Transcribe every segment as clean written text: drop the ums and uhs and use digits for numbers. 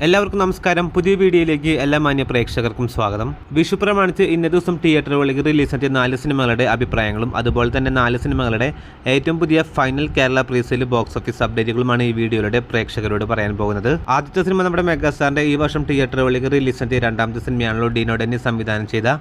എല്ലാവർക്കും നമസ്കാരം. പുതിയ വീഡിയോയിലേക്ക് എല്ലാ മാന്യ പ്രേക്ഷകർക്കും സ്വാഗതം. വിഷു പ്രമാണിച്ച് ഇന്നേ ദിവസം തിയേറ്ററുകളിലേക്ക് റിലീസാക്കിയ 4 സിനിമകളുടെ അഭിപ്രായങ്ങളും അതുപോലെ തന്നെ 4 സിനിമകളുടെ ഏറ്റവും പുതിയ final Kerala presale box office അപ്ഡേറ്റുകളുമാണ് ഈ വീഡിയോയിലൂടെ പ്രേക്ഷകരോട് പറയാൻ പോകുന്നത്. ആദ്യത്തെ സിനിമ നമ്മുടെ മെഗാസ്റ്റാറിന്റെ ഈ വർഷം തിയേറ്ററുകളിലേക്ക് റിലീസാക്കിയ രണ്ടാമത്തെ സിനിമയാണല്ലോ ഡീനോ ഡെന്നി സംവിധാനം ചെയ്ത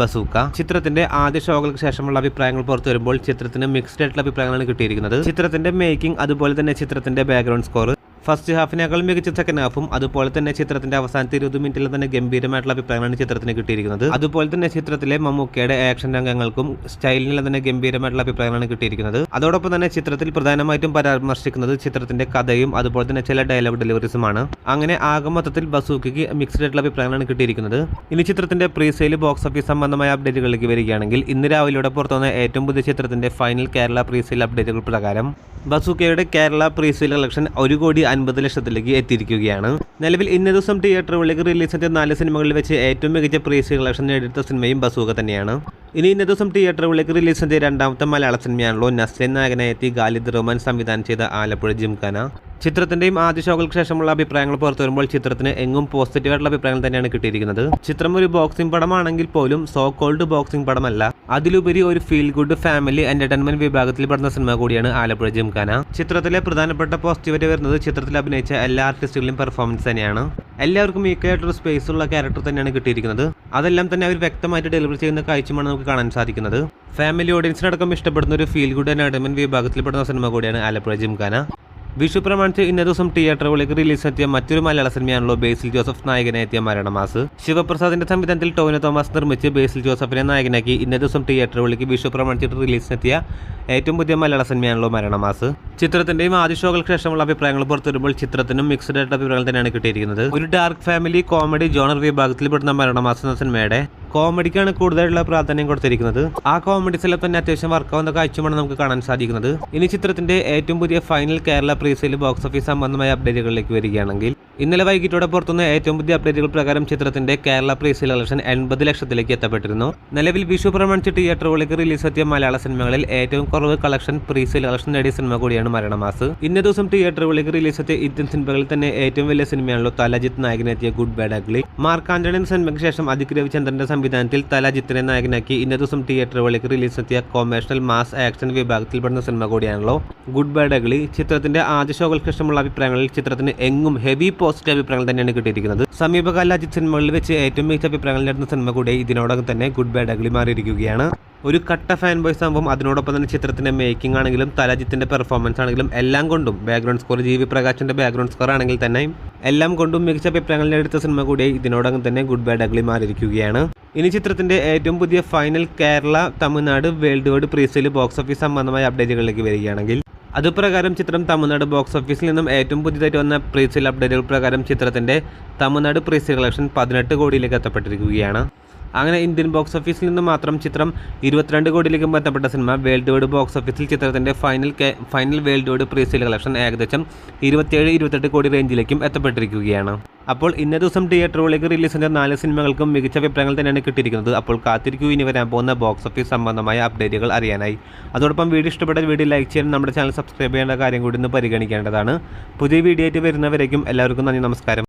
ബസൂക്ക. ചിത്രത്തിന്റെ ആദ്യ ഷോകൾക്ക് ശേഷമുള്ള അഭിപ്രായങ്ങൾ പുറത്തു വരുമ്പോൾ ചിത്രത്തിന് മിക്സ്ഡ് ആയിട്ടുള്ള അഭിപ്രായങ്ങളാണ് കിട്ടിയിരിക്കുന്നത്. ചിത്രത്തിന്റെ മേക്കിംഗ് അതുപോലെ തന്നെ ചിത്രത്തിന്റെ ബാക്ക്ഗ്രൗണ്ട് സ്കോർ ഫസ്റ്റ് ഹാഫിനേക്കാൾ മികച്ച സെക്കൻഡ് ഹാഫും അതുപോലെ തന്നെ ചിത്രത്തിന്റെ അവസാനത്തെ 20 മിനിറ്റിൽ തന്നെ ഗംഭീരമായിട്ടുള്ള അഭിപ്രായങ്ങളാണ് ചിത്രത്തിന് കിട്ടിയിരിക്കുന്നത്. അതുപോലെ തന്നെ ചിത്രത്തിലെ മമ്മൂക്കയുടെ ആക്ഷൻ രംഗങ്ങൾക്കും സ്റ്റൈലിനുള്ള തന്നെ ഗംഭീരമായിട്ടുള്ള അഭിപ്രായങ്ങളാണ് കിട്ടിയിരിക്കുന്നത്. അതോടൊപ്പം തന്നെ ചിത്രത്തിൽ പ്രധാനമായിട്ടും പരാമർശിക്കുന്നത് ചിത്രത്തിന്റെ കഥയും അതുപോലെ തന്നെ ചില ഡയലോഗ് ഡെലിവറീസുമാണ്. അങ്ങനെ ആകെ മൊത്തത്തിൽ ബസൂക്കയ്ക്ക് മിക്സ്ഡ് ആയിട്ടുള്ള അഭിപ്രായങ്ങളാണ് കിട്ടിയിരിക്കുന്നത്. ഇനി ചിത്രത്തിന്റെ പ്രീസെയിൽ ബോക്സ് ഓഫീസ് സംബന്ധമായ അപ്ഡേറ്റുകളിലേക്ക് വരികയാണെങ്കിൽ ഇന്ന് രാവിലെയോടെ പുറത്തുവന്ന ഏറ്റവും പുതിയ ചിത്രത്തിന്റെ ഫൈനൽ കേരള പ്രീസെയിൽ അപ്ഡേറ്റുകൾ പ്രകാരം ബസൂക്കയുടെ കേരള പ്രീസെയിൽ കളക്ഷൻ 1,50,00,000 എത്തിയിരിക്കുകയാണ്. നിലവിൽ ഇന്നേ ദിവസം തിയേറ്ററുകളിലേക്ക് റിലീസാക്കിയ 4 സിനിമകളിൽ വെച്ച് ഏറ്റവും മികച്ച പ്രീസെയിൽ കളക്ഷൻ നേടിയെടുത്ത സിനിമയും ബസൂക്ക തന്നെയാണ്. ഇനി ഇന്നേ ദിവസം തിയേറ്ററുകളിലേക്ക് റിലീസാക്കിയ രണ്ടാമത്തെ മലയാള സിനിമയാണല്ലോ നസ്ലിൻ നായകനായെത്തി ഖാലിദ് റഹ്മാൻ സംവിധാനം ചെയ്ത ആലപ്പുഴ ജിംഖാന. ചിത്രത്തിന്റെയും ആദ്യ ഷോകൾക്ക് ശേഷമുള്ള അഭിപ്രായങ്ങൾ പുറത്തു വരുമ്പോൾ ചിത്രത്തിന് എങ്ങും പോസിറ്റീവായിട്ടുള്ള അഭിപ്രായങ്ങൾ തന്നെയാണ് കിട്ടിയിരിക്കുന്നത്. ചിത്രം ഒരു ബോക്സിംഗ് പടമാണെങ്കിൽ പോലും സോ കോൾഡ് ബോക്സിംഗ് പടമല്ല, അതിലുപരി ഒരു ഫീൽ ഗുഡ് ഫാമിലി എന്റർടൈൻമെന്റ് വിഭാഗത്തിൽ പെടുന്ന സിനിമ കൂടിയാണ് ആലപ്പുഴ ജിംഖാന. ചിത്രത്തിലെ പ്രധാനപ്പെട്ട പോസിറ്റീവായിട്ട് വരുന്നത് ചിത്രത്തിൽ അഭിനയിച്ച എല്ലാ ആർട്ടിസ്റ്റുകളുടെയും പെർഫോമൻസ് തന്നെയാണ്. എല്ലാവർക്കും ഈക്വലായിട്ടൊരു സ്പേസ് ഉള്ള ക്യാരക്ടർ തന്നെയാണ് കിട്ടിയിരിക്കുന്നത്. അതെല്ലാം തന്നെ അവർ വ്യക്തമായിട്ട് ഡെലിവർ ചെയ്യുന്ന കാഴ്ചയാണ് നമുക്ക് കാണാൻ സാധിക്കുന്നത്. ഫാമിലി ഓഡിയൻസിനടക്കം ഇഷ്ടപ്പെടുന്ന ഒരു ഫീൽ ഗുഡ് എന്റർടൈൻമെന്റ് വിഭാഗത്തിൽപ്പെടുന്ന സിനിമ കൂടിയാണ് ആലപ്പുഴ ജിംഖാന. വിഷു പ്രമാണിച്ച് ഇന്നേ ദിവസം തിയേറ്ററുകളിലേക്ക് റിലീസാക്കിയ മറ്റൊരു മലയാള സിനിമയാണല്ലോ ബേസിൽ ജോസഫ് നായകനെത്തിയ മരണമാസ്. ശിവപ്രസാദിന്റെ സംവിധാനത്തിൽ ടോവിനോ തോമസ് നിർമ്മിച്ച് ബേസിൽ ജോസഫിനെ നായകനാക്കി ഇന്നേ ദിവസം തിയേറ്ററുകളിലേക്ക് വിഷു പ്രമാണിച്ചിട്ട് റിലീസിനെത്തിയ ഏറ്റവും പുതിയ മലയാള സിനിമയാണല്ലോ മരണമാസ്. ചിത്രത്തിന്റെയും ആദ്യ ഷോകൾക്ക് ശേഷമുള്ള അഭിപ്രായങ്ങൾ പുറത്തു വരുമ്പോൾ ചിത്രത്തിനും മിക്സ്ഡ് ആയിട്ട് അഭിപ്രായങ്ങൾ തന്നെയാണ് കിട്ടിയിരിക്കുന്നത്. ഒരു ഡാർക്ക് ഫാമിലി കോമഡി ജോണർ വിഭാഗത്തിൽപ്പെടുന്ന മരണമാസ് എന്ന സിനിമയുടെ കോമഡിക്കാണ് കൂടുതലുള്ള പ്രാധാന്യം കൊടുത്തിരിക്കുന്നത്. ആ കോമഡീസ് എല്ലാം തന്നെ അത്യാവശ്യം വർക്കാവുന്ന കാഴ്ചയാണ് നമുക്ക് കാണാൻ സാധിക്കുന്നത്. ഇനി ചിത്രത്തിന്റെ ഏറ്റവും പുതിയ final Kerala presale box office സംബന്ധമായ അപ്ഡേറ്റുകളിലേക്ക് വരികയാണെങ്കിൽ ഇന്നലെ വൈകിട്ടോടെ പുറത്തുനിന്ന് ഏറ്റവും പുതിയ അപ്ഡേറ്റുകൾ പ്രകാരം ചിത്രത്തിന്റെ കേരള പ്രീസെയിൽ കളക്ഷൻ 80,00,000 എത്തപ്പെട്ടിരുന്നു. നിലവിൽ വിഷു പ്രമാണിച്ച് തിയേറ്ററുകളിലേക്ക് റിലീസാക്കിയ മലയാള സിനിമകളിൽ ഏറ്റവും കുറവ് കളക്ഷൻ പ്രീസെയിൽ കളക്ഷൻ നേടിയ സിനിമ കൂടിയാണ് മരണമാസ്. ഇന്നേ ദിവസം തിയേറ്ററുകളിലേക്ക് റിലീസാക്കിയ ഇന്ത്യൻ സിനിമകളിൽ തന്നെ ഏറ്റവും വലിയ സിനിമയാണല്ലോ തലജിത്ത് നായകനെത്തിയ good bad ugly. Mark Antony സിനിമയ്ക്ക് ശേഷം അദിക് രവിചന്ദ്രന്റെ സംവിധാനത്തിൽ തലജിത്തിനെ നായകനാക്കി ഇന്നേ ദിവസം തിയേറ്ററുകളിലേക്ക് റിലീസാക്കിയ കൊമേഴ്ഷ്യൽ മാസ് ആക്ഷൻ വിഭാഗത്തിൽപ്പെടുന്ന സിനിമ കൂടിയാണല്ലോ ഗുഡ് ബാഡ് അഗ്ലി. ചിത്രത്തിന്റെ ആദ്യ ഷോകൾക്ക് ശേഷമുള്ള അഭിപ്രായങ്ങളിൽ ചിത്രത്തിന് എങ്ങും ഹെവി പോസിറ്റീവ് അഭിപ്രായങ്ങൾ തന്നെയാണ് കിട്ടിയിരിക്കുന്നത്. സമീപകാല അജിത് സിനിമകളിൽ വെച്ച് ഏറ്റവും മികച്ച അഭിപ്രായങ്ങൾ നേടുന്ന സിനിമ കൂടി ഇതിനോടകം തന്നെ ഗുഡ് ബാഡ് അഗ്ലി മാറിയിരിക്കുകയാണ്. ഒരു കട്ട ഫാൻ ബോയ്സ് ആകുമ്പോൾ അതിനോടൊപ്പം തന്നെ ചിത്രത്തിന്റെ മേക്കിംഗ് ആണെങ്കിലും തലജിത്തിന്റെ പെർഫോമൻസ് ആണെങ്കിലും എല്ലാം കൊണ്ടും ബാക്ക്ഗ്രൗണ്ട് സ്കോർ ജി വി പ്രകാശിന്റെ ബാക്ക്ഗ്രൗണ്ട് സ്കോർ ആണെങ്കിൽ തന്നെ എല്ലാം കൊണ്ടും മികച്ച അഭിപ്രായങ്ങൾ നേടുന്ന സിനിമ കൂടി ഇതിനോടകം തന്നെ ഗുഡ് ബാഡ് അഗ്ലി മാറിയിരിക്കുകയാണ്. ഇനി ചിത്രത്തിന്റെ ഏറ്റവും പുതിയ final Kerala Tamil Nadu world wide presale box office സംബന്ധമായ അപ്ഡേറ്റുകളിലേക്ക് വരികയാണെങ്കിൽ അതുപ്രകാരം ചിത്രം തമിഴ്നാട് ബോക്സ് ഓഫീസിൽ നിന്നും ഏറ്റവും പുതിയതായിട്ട് വന്ന പ്രീസെയിൽ അപ്ഡേറ്റുകൾ പ്രകാരം ചിത്രത്തിന്റെ തമിഴ്നാട് പ്രീസെയിൽ കളക്ഷൻ 18 കോടിയിലേക്ക് എത്തപ്പെട്ടിരിക്കുകയാണ്. അങ്ങനെ ഇന്ത്യൻ ബോക്സ് ഓഫീസിൽ നിന്ന് മാത്രം ചിത്രം 22 കോടിയിലേക്ക് എത്തപ്പെട്ട സിനിമ വേൾഡ് വൈഡ് ബോക്സ് ഓഫീസിൽ ചിത്രത്തിന്റെ final world wide presale collection ഏകദേശം 27-28 കോടി റേഞ്ചിലേക്കും എത്തപ്പെട്ടിരിക്കുകയാണ്. അപ്പോൾ ഇന്നേ ദിവസം തിയേറ്ററുകളിലേക്ക് റിലീസ് ചെയ്ത 4 സിനിമകൾക്കും മികച്ച അഭിപ്രായങ്ങൾ തന്നെയാണ് കിട്ടിയിരിക്കുന്നത്. അപ്പോൾ കാത്തിരിക്കൂ ഇനി വരാൻ പോകുന്ന ബോക്സ് ഓഫീസ് സംബന്ധമായ അപ്ഡേറ്റുകൾ അറിയാനായി. അതോടൊപ്പം വീഡിയോ ഇഷ്ടപ്പെട്ട വീഡിയോ ലൈക്ക് ചെയ്യാൻ നമ്മുടെ ചാനൽ സബ്സ്ക്രൈബ് ചെയ്യേണ്ട കാര്യം കൂടി ഒന്ന് പരിഗണിക്കേണ്ടതാണ്. പുതിയ വീഡിയോ ആയിട്ട് വരുന്നവരേക്കും എല്ലാവർക്കും നന്ദി, നമസ്കാരം.